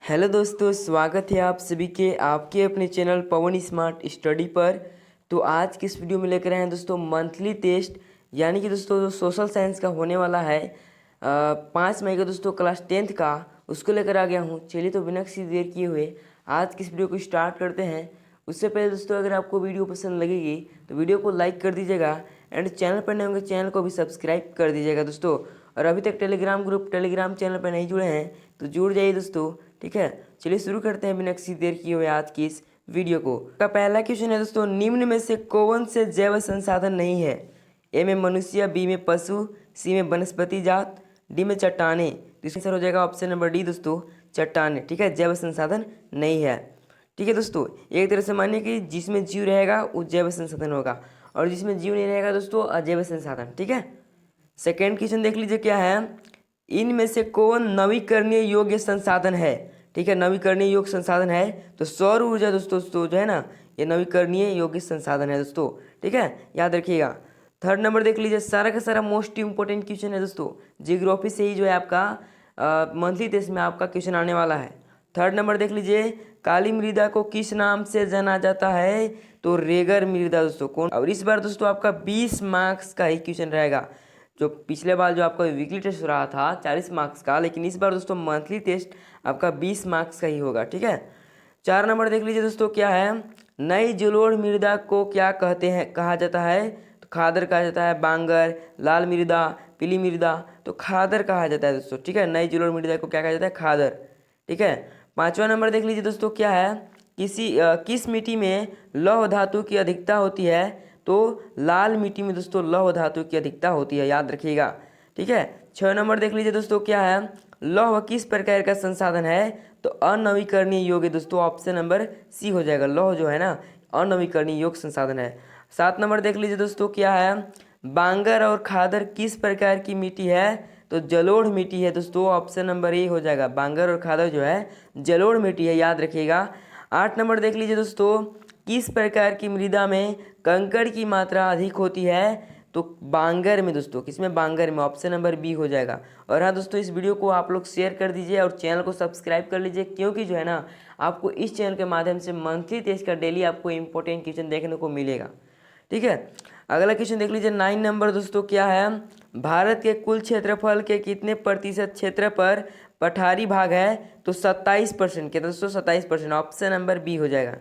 Hello दोस्तों, स्वागत है आप सभी के आपके अपने चैनल पवन स्मार्ट स्टडी पर। तो आज की इस वीडियो में लेकर आए हैं दोस्तों मंथली टेस्ट, यानी कि दोस्तों जो सोशल साइंस का होने वाला है 5 मई का दोस्तों क्लास 10th का, उसको लेकर आ गया हूँ। चलिए तो बिना किसी देर किए हुए आज की इस वीडियो को स्टार्ट करते हैं। उससे पहले दोस्तों अगर आपको वीडियो पसंद लगेगी तो वीडियो को लाइक कर दीजिएगा एंड चैनल पर नए होंगे चैनल को भी सब्सक्राइब कर दीजिएगा दोस्तों। और अभी तक टेलीग्राम चैनल पर नहीं जुड़े हैं तो जुड़ जाइए दोस्तों, ठीक है। चलिए शुरू करते हैं बिना किसी देर किए हुए आज की इस वीडियो को। का पहला क्वेश्चन है दोस्तों, निम्न में से कौन से जैव संसाधन नहीं है? ए में मनुष्य, बी में पशु, सी में वनस्पति जात, डी में चट्टाने। तो इसका आंसर हो जाएगा ऑप्शन नंबर डी दोस्तों, चट्टाने। ठीक है, जैव संसाधन नहीं है। ठीक है दोस्तों, एक तरह से मानिए कि जिसमें जीव रहेगा वो जैव संसाधन होगा और जिसमें जीव नहीं रहेगा दोस्तों अजैव संसाधन। ठीक है, सेकेंड क्वेश्चन देख लीजिए क्या है, इनमें से कौन नवीकरणीय योग्य संसाधन है? ठीक है, नवीकरणीय योग्य संसाधन है तो सौर ऊर्जा दोस्तों जो है ना, ये नवीकरणीय योग्य संसाधन है दोस्तों। ठीक है, याद रखिएगा। थर्ड नंबर देख लीजिए, सारा का सारा मोस्ट इंपॉर्टेंट क्वेश्चन है दोस्तों, जियोग्राफी से ही जो है आपका मंथली टेस्ट में आपका क्वेश्चन आने वाला है। थर्ड नंबर देख लीजिए, काली मृदा को किस नाम से जाना जाता है? तो रेगर मृदा दोस्तों। कौन? और इस बार दोस्तों आपका 20 मार्क्स का ही क्वेश्चन रहेगा। जो पिछले बार जो आपका वीकली टेस्ट हो रहा था 40 मार्क्स का, लेकिन इस बार दोस्तों मंथली टेस्ट आपका 20 मार्क्स का ही होगा। ठीक है, 4 नंबर देख लीजिए दोस्तों क्या है, नई जलोढ़ मृदा को क्या कहते हैं, कहा जाता है? तो खादर कहा जाता है, बांगर, लाल मृदा, पीली मृदा, तो खादर कहा जाता है दोस्तों। ठीक है, नई जलोढ़ मृदा को क्या कहा जाता है? खादर। ठीक है, 5वां नंबर देख लीजिए दोस्तों क्या है, किस मिट्टी में लौह धातु की अधिकता होती है? तो लाल मिट्टी में दोस्तों लौह धातु की अधिकता होती है, याद रखिएगा। ठीक है, 6 नंबर देख लीजिए दोस्तों क्या है, लौह किस प्रकार का संसाधन है? तो अनवीकरणीय योग्य दोस्तों, ऑप्शन नंबर सी हो जाएगा। लौह जो है ना अनवीकरणीय योग्य संसाधन है। 7 नंबर देख लीजिए दोस्तों क्या है, बांगर और खादर किस प्रकार की मिट्टी है? तो जलोढ़ मिट्टी है दोस्तों, ऑप्शन नंबर ए हो जाएगा। बांगर और खादर जो है जलोढ़ मिट्टी है, याद रखिएगा। 8 नंबर देख लीजिए दोस्तों, किस प्रकार की मृदा में कंकड़ की मात्रा अधिक होती है? तो बांगर में दोस्तों, किसमें? बांगर में, ऑप्शन नंबर बी हो जाएगा। और हाँ दोस्तों, इस वीडियो को आप लोग शेयर कर दीजिए और चैनल को सब्सक्राइब कर लीजिए, क्योंकि जो है ना आपको इस चैनल के माध्यम से मंथली टेस्ट का डेली आपको इंपॉर्टेंट क्वेश्चन देखने को मिलेगा। ठीक है, अगला क्वेश्चन देख लीजिए 9 नंबर दोस्तों क्या है, भारत के कुल क्षेत्रफल के कितने प्रतिशत क्षेत्र पर पठारी भाग है? तो 27% के दोस्तों, 27%, ऑप्शन नंबर बी हो जाएगा।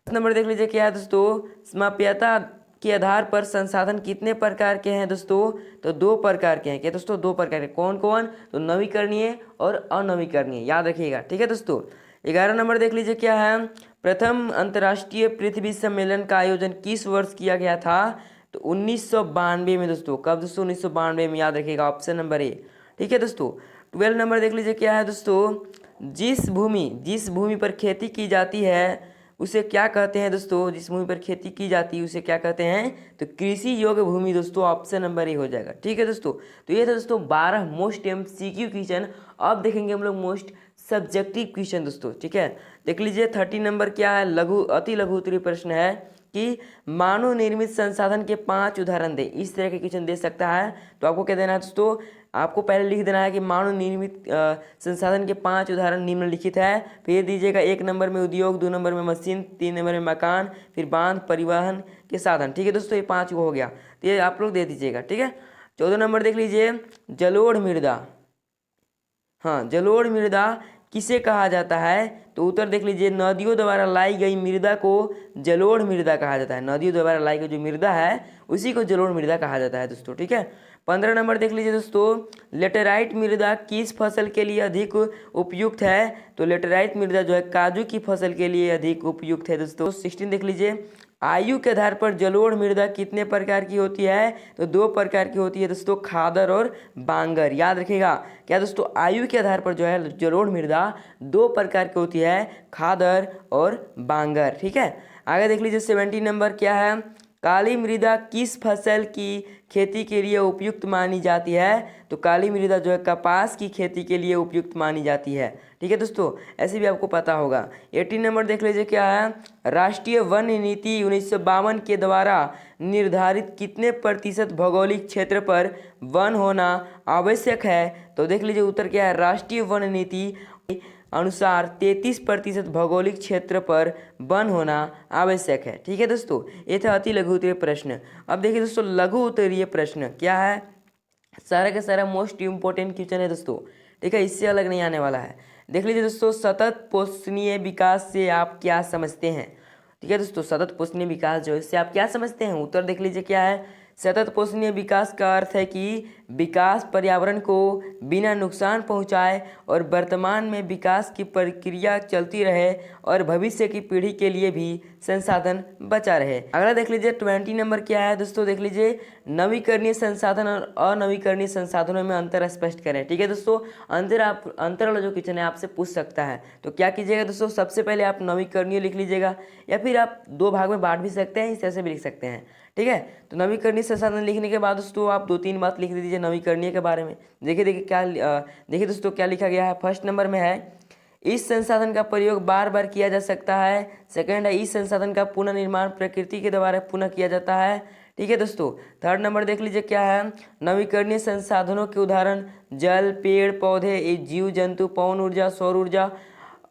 नंबर देख लीजिए क्या है दोस्तों, समाप्यता के आधार पर संसाधन कितने प्रकार के हैं दोस्तों? तो 2 प्रकार के हैं। क्या दोस्तों? 2 प्रकार के। कौन कौन? तो नवीकरणीय और अनवीकरणीय, याद रखिएगा। ठीक है दोस्तों, 11 नंबर देख लीजिए क्या है, प्रथम अंतर्राष्ट्रीय पृथ्वी सम्मेलन का आयोजन किस वर्ष किया गया था? तो 1992 में दोस्तों। कब दोस्तों? 1992 में, याद रखिएगा, ऑप्शन नंबर ए। ठीक है दोस्तों, 12 नंबर देख लीजिए क्या है दोस्तों, जिस भूमि पर खेती की जाती है उसे क्या कहते हैं दोस्तों? जिस भूमि पर खेती की जाती है उसे क्या कहते हैं? तो कृषि योग्य भूमि दोस्तों, ऑप्शन नंबर ए हो जाएगा। ठीक है दोस्तों, तो ये था दोस्तों 12 मोस्ट MCQ क्वेश्चन। अब देखेंगे हम लोग मोस्ट सब्जेक्टिव क्वेश्चन दोस्तों। ठीक है, देख लीजिए 30 नंबर क्या है, अति लघु उत्तरीय प्रश्न है कि मानव निर्मित संसाधन के 5 उदाहरण दे। इस तरह के क्वेश्चन दे सकता है। तो आपको क्या देना है दोस्तों, आपको पहले लिख देना है कि मानव निर्मित संसाधन के 5 उदाहरण निम्नलिखित है। फिर दीजिएगा 1 नंबर में उद्योग, 2 नंबर में मशीन, 3 नंबर में मकान, फिर बांध परिवहन के साधन। ठीक है दोस्तों, ये 5 हो गया, तो ये आप लोग दे दीजिएगा। ठीक है, 14 नंबर देख लीजिए, जलोढ़ मृदा। हाँ, जलोढ़ मृदा किसे कहा जाता है? तो उत्तर देख लीजिए, नदियों द्वारा लाई गई मृदा को जलोढ़ मृदा कहा जाता है। नदियों द्वारा लाई गई जो मृदा है उसी को जलोढ़ मृदा कहा जाता है दोस्तों। ठीक है, 15 नंबर देख लीजिए दोस्तों, लेटेराइट मृदा किस फसल के लिए अधिक उपयुक्त है? तो लेटेराइट मृदा जो है काजू की फसल के लिए अधिक उपयुक्त है दोस्तों। 16 देख लीजिए, आयु के आधार पर जलोढ़ मृदा कितने प्रकार की होती है? तो 2 प्रकार की होती है दोस्तों, खादर और बांगर, याद रखिएगा। क्या दोस्तों? आयु के आधार पर जो है जलोढ़ मृदा 2 प्रकार की होती है, खादर और बांगर। ठीक है, आगे देख लीजिए 17 नंबर क्या है, काली मृदा किस फसल की खेती के लिए उपयुक्त मानी जाती है? तो काली मृदा जो है कपास की खेती के लिए उपयुक्त मानी जाती है। ठीक है दोस्तों, ऐसे भी आपको पता होगा। 18 नंबर देख लीजिए क्या है, राष्ट्रीय वन नीति 1952 के द्वारा निर्धारित कितने प्रतिशत भौगोलिक क्षेत्र पर वन होना आवश्यक है? तो देख लीजिए उत्तर क्या है, राष्ट्रीय वन नीति अनुसार 33% भौगोलिक क्षेत्र पर वन होना आवश्यक है। ठीक है दोस्तों, ये था अति लघु उत्तरीय प्रश्न। अब देखिए दोस्तों लघु उत्तरीय प्रश्न क्या है, सारा का सारा मोस्ट इम्पोर्टेंट क्वेश्चन है दोस्तों। ठीक है, इससे अलग नहीं आने वाला है। देख लीजिए दोस्तों, सतत पोषणीय विकास से आप क्या समझते हैं। ठीक है दोस्तों, सतत पोषणीय विकास जो है इससे आप क्या समझते हैं, उत्तर देख लीजिए क्या है। सतत पोषणीय विकास का अर्थ है कि विकास पर्यावरण को बिना नुकसान पहुंचाए और वर्तमान में विकास की प्रक्रिया चलती रहे और भविष्य की पीढ़ी के लिए भी संसाधन बचा रहे। अगला देख लीजिए 20 नंबर क्या है दोस्तों, देख लीजिए नवीकरणीय संसाधन और अनवीकरणीय संसाधनों में अंतर स्पष्ट करें। ठीक है दोस्तों, अंतर वाला जो क्वेश्चन है आपसे पूछ सकता है, तो क्या कीजिएगा दोस्तों, सबसे पहले आप नवीकरणीय लिख लीजिएगा, या फिर आप दो भाग में बांट भी सकते हैं, इस तरह से भी लिख सकते हैं। ठीक है, तो नवीकरणीय संसाधन लिखने के बाद दोस्तों आप 2-3 बात लिख दीजिए नवीकरणीय के बारे में। देखिए क्या देखिए दोस्तों क्या लिखा गया है। फर्स्ट नंबर में है इस संसाधन का प्रयोग बार बार किया जा सकता है। सेकंड है इस संसाधन का पुनर्निर्माण प्रकृति के द्वारा पुनः किया जाता है। ठीक है दोस्तों, थर्ड नंबर देख लीजिए क्या है, नवीकरणीय संसाधनों के उदाहरण जल, पेड़ पौधे, जीव जंतु, पवन ऊर्जा, सौर ऊर्जा।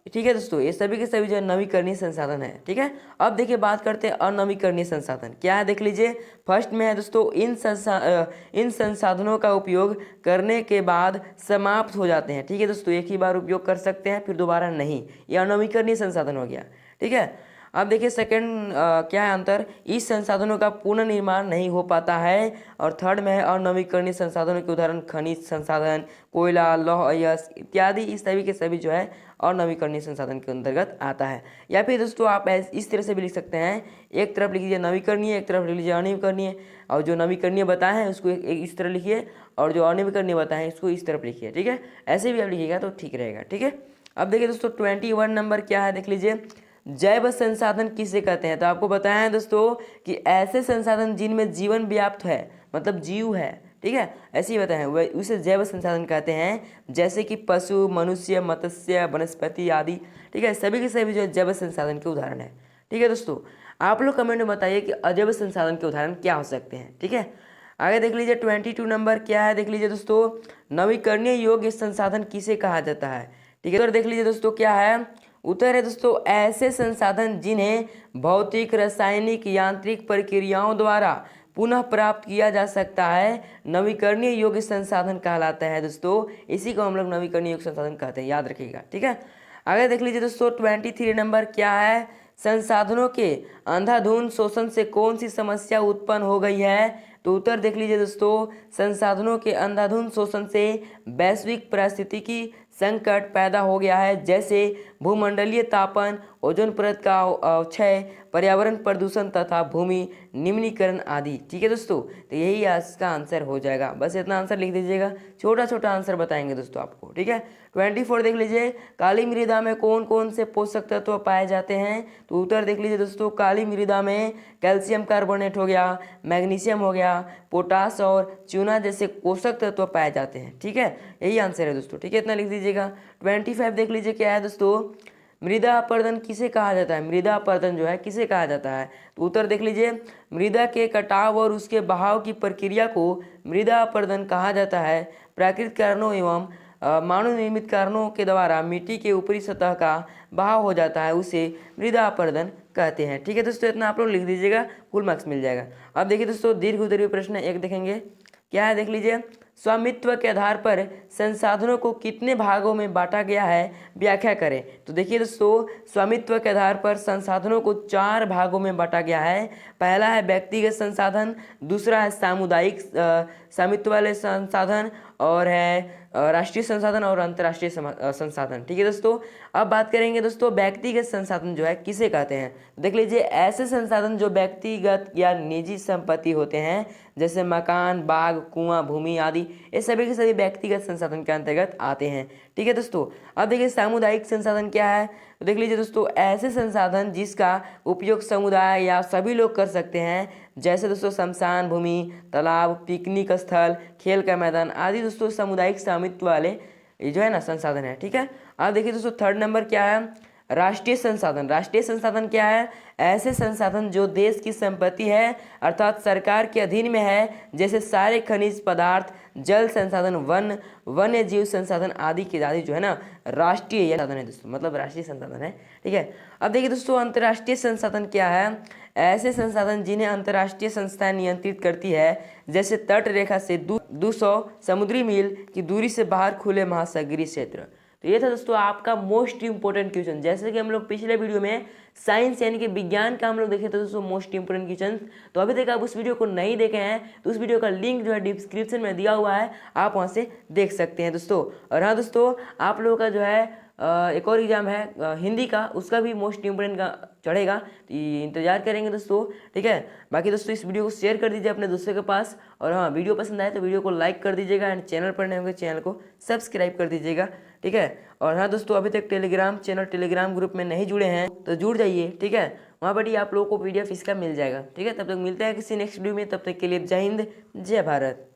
ठीक है दोस्तों, ये सभी के सभी जो है नवीकरणीय संसाधन है। ठीक है, अब देखिए बात करते हैं अनवीकरणीय संसाधन क्या है। देख लीजिए फर्स्ट में है दोस्तों इन संसाधनों का उपयोग करने के बाद समाप्त हो जाते हैं। ठीक है दोस्तों, एक ही बार उपयोग कर सकते हैं, फिर दोबारा नहीं, ये अनवीकरणीय संसाधन हो गया। ठीक है, अब देखिए सेकंड क्या है अंतर, इस संसाधनों का पुनर्निर्माण नहीं हो पाता है। और थर्ड में है अनवीकरणीय संसाधनों के उदाहरण खनिज संसाधन, कोयला, लौह अयस्क इत्यादि, इस सभी के सभी जो है अनवीकरणीय संसाधन के अंतर्गत आता है। या फिर दोस्तों आप इस तरह से भी लिख सकते हैं, एक तरफ लिख लीजिए नवीकरणीय, एक तरफ लिख लीजिए अनवीकरणीय, और जो नवीकरणीय बताए हैं उसको एक इस तरह लिखिए, और जो अनवीकरणीय बताए हैं उसको इस तरफ लिखिए। ठीक है, ऐसे भी आप लिखिएगा तो ठीक रहेगा। ठीक है, अब देखिए दोस्तों 21 नंबर क्या है, देख लीजिए जैव संसाधन किसे कहते हैं। तो आपको बताया है दोस्तों कि ऐसे संसाधन जिनमें जीवन व्याप्त है, मतलब जीव है। ठीक है, ऐसे ही बताया है, उसे जैव संसाधन कहते हैं, जैसे कि पशु, मनुष्य, मत्स्य, वनस्पति आदि। ठीक है, सभी के सभी जो है जैव संसाधन के उदाहरण है। ठीक है दोस्तों, आप लोग कमेंट में बताइए कि अजैव संसाधन के उदाहरण क्या हो सकते हैं। ठीक है, आगे देख लीजिए 22 नंबर क्या है, देख लीजिए दोस्तों नवीकरणीय योग्य संसाधन किसे कहा जाता है। ठीक है, तो देख लीजिए दोस्तों क्या है, उत्तर है दोस्तों ऐसे संसाधन जिन्हें भौतिक, रासायनिक, यांत्रिक प्रक्रियाओं द्वारा पुनः प्राप्त किया जा सकता है, नवीकरणीय योग्य संसाधन कहलाता है दोस्तों। इसी को हम लोग नवीकरणीय योग्य संसाधन कहते हैं, याद रखिएगा। ठीक है, आगे देख लीजिए दोस्तों 23 नंबर क्या है, संसाधनों के अंधाधुंध शोषण से कौन सी समस्या उत्पन्न हो गई है। तो उत्तर देख लीजिए दोस्तों, संसाधनों के अंधाधुंध शोषण से वैश्विक पारिस्थितिकी संकट पैदा हो गया है, जैसे भूमंडलीय तापन, ओजोन परत का क्षय, पर्यावरण प्रदूषण तथा भूमि निम्नीकरण आदि। ठीक है दोस्तों, तो यही इसका आंसर हो जाएगा। बस इतना आंसर लिख दीजिएगा, छोटा छोटा आंसर बताएंगे दोस्तों आपको। ठीक है, 24 देख लीजिए काली मृदा में कौन कौन से पोषक तत्व पाए जाते हैं। तो उत्तर देख लीजिए दोस्तों, काली मृदा में कैल्शियम कार्बोनेट हो गया, मैग्नीशियम हो गया, पोटास और चूना जैसे पोषक तत्व पाए जाते हैं। ठीक है, यही आंसर है दोस्तों। ठीक है, इतना लिख दीजिएगा। 25 देख लीजिए क्या है दोस्तों, मृदा अपरदन किसे कहा जाता है। मृदा अपरदन जो है किसे कहा जाता है। तो उत्तर देख लीजिए, मृदा के कटाव और उसके बहाव की प्रक्रिया को मृदा अपरदन कहा जाता है। प्राकृतिक कारणों एवं मानव निर्मित कारणों के द्वारा मिट्टी के ऊपरी सतह का बहाव हो जाता है, उसे मृदा अपरदन कहते हैं। ठीक है दोस्तों, इतना आप लोग लिख दीजिएगा, फुल मार्क्स मिल जाएगा। अब देखिए दोस्तों दीर्घ उत्तरीय प्रश्न एक देखेंगे, क्या है देख लीजिए, स्वामित्व के आधार पर संसाधनों को कितने भागों में बांटा गया है, व्याख्या करें। तो देखिए दोस्तों, स्वामित्व के आधार पर संसाधनों को 4 भागों में बांटा गया है। पहला है व्यक्तिगत संसाधन, दूसरा है सामुदायिक स्वामित्व वाले संसाधन, और है राष्ट्रीय संसाधन और अंतर्राष्ट्रीय संसाधन। ठीक है दोस्तों, अब बात करेंगे दोस्तों व्यक्तिगत संसाधन जो है किसे कहते हैं। देख लीजिए, ऐसे संसाधन जो व्यक्तिगत या निजी संपत्ति होते हैं, जैसे मकान, बाग, कुआं, भूमि आदि, ये सभी के सभी व्यक्तिगत संसाधन के अंतर्गत आते हैं। ठीक है दोस्तों, अब देखिए सामुदायिक संसाधन क्या है। तो देख लीजिए दोस्तों, ऐसे संसाधन जिसका उपयोग समुदाय या सभी लोग कर सकते हैं, जैसे दोस्तों शमशान भूमि, तालाब, पिकनिक स्थल, खेल का मैदान आदि दोस्तों सामुदायिक स्वामित्व वाले ये जो है ना संसाधन है। ठीक है, अब देखिए दोस्तों थर्ड नंबर क्या है, राष्ट्रीय संसाधन, राष्ट्रीय संसाधन क्या है? ऐसे संसाधन जो देश की संपत्ति है अर्थात सरकार के अधीन में है, जैसे सारे खनिज पदार्थ, जल संसाधन, वन्य जीव संसाधन आदि के आदि जो है ना राष्ट्रीय संसाधन है दोस्तों, मतलब राष्ट्रीय संसाधन है। ठीक है, अब देखिए दोस्तों अंतर्राष्ट्रीय संसाधन क्या है? ऐसे संसाधन जिन्हें अंतर्राष्ट्रीय संस्थाएं नियंत्रित करती है, जैसे तट रेखा से 200 समुद्री मील की दूरी से बाहर खुले महासागरीय क्षेत्र। तो ये था दोस्तों आपका मोस्ट इंपोर्टेंट क्वेश्चन। जैसे कि हम लोग पिछले वीडियो में साइंस यानी कि विज्ञान का हम लोग देखे थे दोस्तों मोस्ट इंपोर्टेंट क्वेश्चन, तो अभी तक आप उस वीडियो को नहीं देखे हैं तो उस वीडियो का लिंक जो है डिस्क्रिप्शन में दिया हुआ है, आप वहाँ से देख सकते हैं दोस्तों। और हाँ दोस्तों, आप लोगों का जो है एक और एग्जाम है हिंदी का, उसका भी मोस्ट इंपोर्टेंट का चढ़ेगा, तो इंतजार करेंगे दोस्तों। ठीक है, बाकी दोस्तों इस वीडियो को शेयर कर दीजिए अपने दोस्तों के पास, और हाँ वीडियो पसंद आए तो वीडियो को लाइक कर दीजिएगा, एंड चैनल पर नए होंगे चैनल को सब्सक्राइब कर दीजिएगा। ठीक है, और हाँ दोस्तों अभी तक टेलीग्राम ग्रुप में नहीं जुड़े हैं तो जुड़ जाइए। ठीक है, वहाँ पर ही आप लोगों को PDF इसका मिल जाएगा। ठीक है, तब तक मिलते हैं किसी नेक्स्ट वीडियो में, तब तक के लिए जय हिंद जय भारत।